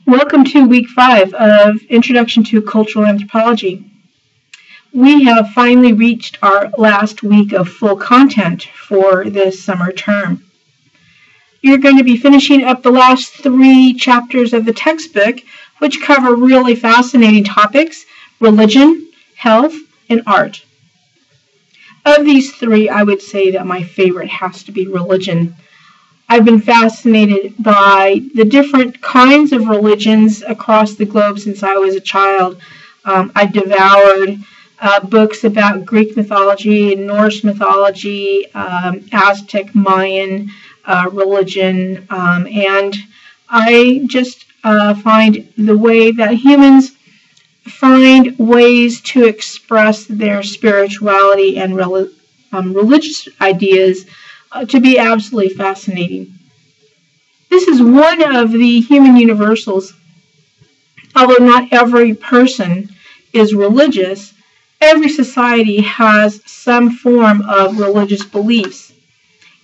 Welcome to week 5 of Introduction to Cultural Anthropology. We have finally reached our last week of full content for this summer term. You're going to be finishing up the last 3 chapters of the textbook, which cover really fascinating topics: religion, health, and art. Of these 3, I would say that my favorite has to be religion. I've been fascinated by the different kinds of religions across the globe since I was a child. I've devoured books about Greek mythology, Norse mythology, Aztec, Mayan religion, and I just find the way that humans find ways to express their spirituality and religious ideas to be absolutely fascinating. This is one of the human universals. Although not every person is religious, every society has some form of religious beliefs.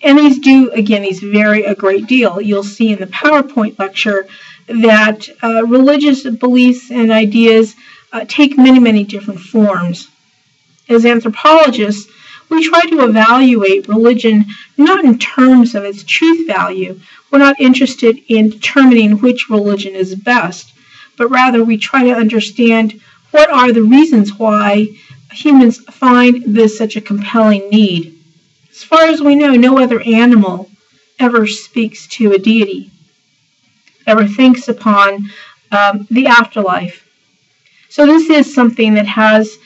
And these vary a great deal. You'll see in the PowerPoint lecture that religious beliefs and ideas take many, many different forms. As anthropologists, we try to evaluate religion not in terms of its truth value. We're not interested in determining which religion is best, but rather we try to understand what are the reasons why humans find this such a compelling need. As far as we know, no other animal ever speaks to a deity, ever thinks upon the afterlife. So this is something that has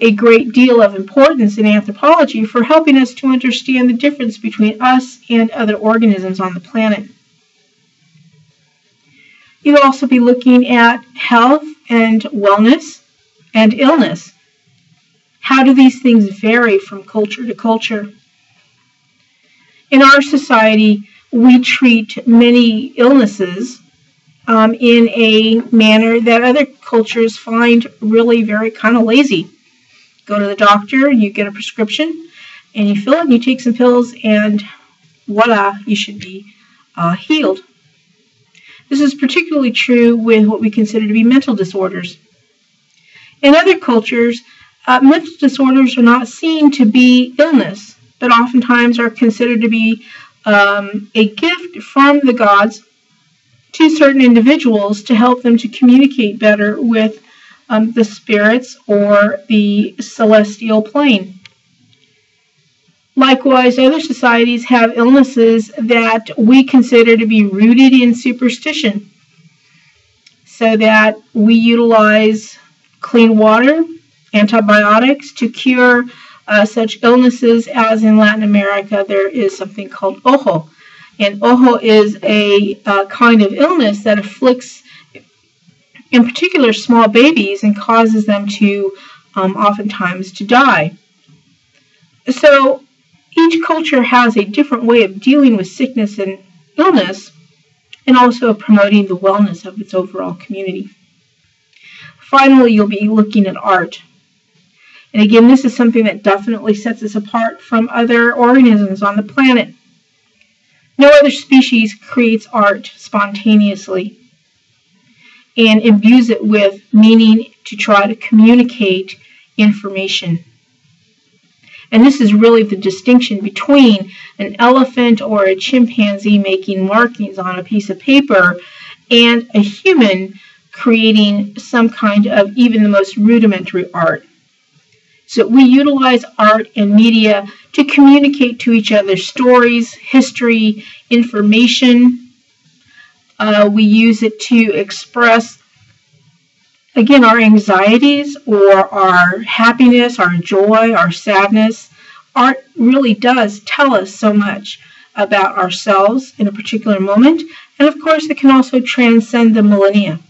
a great deal of importance in anthropology for helping us to understand the difference between us and other organisms on the planet. You'll also be looking at health and wellness and illness. How do these things vary from culture to culture? In our society, we treat many illnesses in a manner that other cultures find really very kind of lazy. Go to the doctor, you get a prescription, and you fill it, and you take some pills, and voila, you should be healed. This is particularly true with what we consider to be mental disorders. In other cultures, mental disorders are not seen to be illness, but oftentimes are considered to be a gift from the gods to certain individuals to help them to communicate better with the spirits or the celestial plane. Likewise, other societies have illnesses that we consider to be rooted in superstition, so that we utilize clean water, antibiotics to cure such illnesses as in Latin America there is something called ojo. And ojo is a kind of illness that afflicts, in particular, small babies and causes them to oftentimes to die. So each culture has a different way of dealing with sickness and illness, and also promoting the wellness of its overall community. Finally, you'll be looking at art. And again, this is something that definitely sets us apart from other organisms on the planet. No other species creates art spontaneously and imbues it with meaning to try to communicate information. And this is really the distinction between an elephant or a chimpanzee making markings on a piece of paper and a human creating some kind of even the most rudimentary art. So we utilize art and media to communicate to each other stories, history, information. We use it to express, again, our anxieties or our happiness, our joy, our sadness. Art really does tell us so much about ourselves in a particular moment. And of course, it can also transcend the millennia.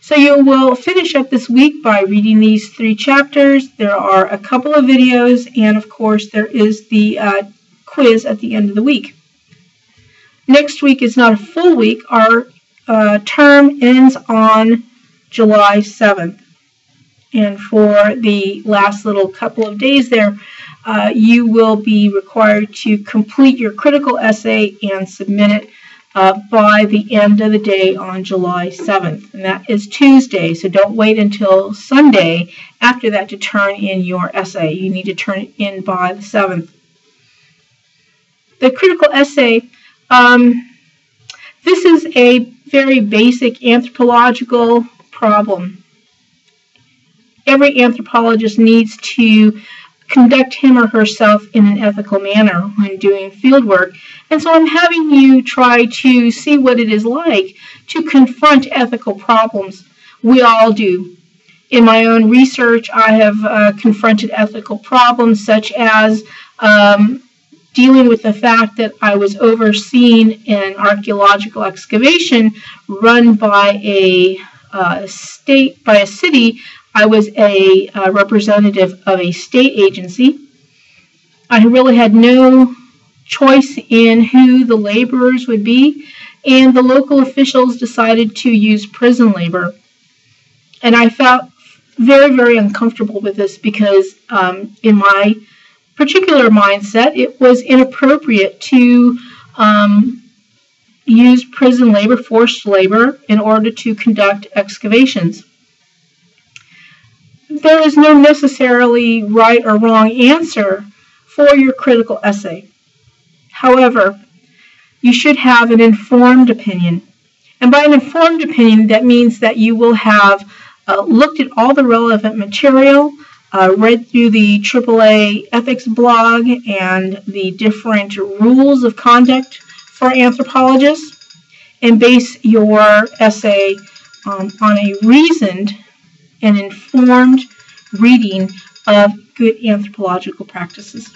So you will finish up this week by reading these 3 chapters. There are a couple of videos, and of course there is the quiz at the end of the week. Next week is not a full week. Our term ends on July 7th. And for the last little couple of days there, you will be required to complete your critical essay and submit it by the end of the day on July 7th. And that is Tuesday, so don't wait until Sunday after that to turn in your essay. You need to turn it in by the 7th. The critical essay, this is a very basic anthropological problem. Every anthropologist needs to conduct him or herself in an ethical manner when doing field work. And so I'm having you try to see what it is like to confront ethical problems. We all do. In my own research, I have confronted ethical problems such as dealing with the fact that I was overseeing an archaeological excavation run by a city. I was a representative of a state agency. I really had no choice in who the laborers would be, and the local officials decided to use prison labor. And I felt very, very uncomfortable with this because in my particular mindset, it was inappropriate to use prison labor, forced labor, in order to conduct excavations. There is no necessarily right or wrong answer for your critical essay. However, you should have an informed opinion. And by an informed opinion, that means that you will have looked at all the relevant material, read through the AAA ethics blog and the different rules of conduct for anthropologists, and base your essay on a reasoned and informed reading of good anthropological practices.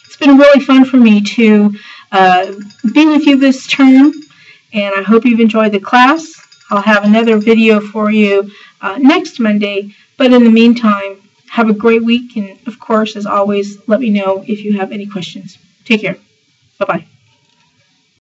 It's been really fun for me to be with you this term, and I hope you've enjoyed the class. I'll have another video for you next Monday, but in the meantime, have a great week, and of course, as always, let me know if you have any questions. Take care. Bye-bye.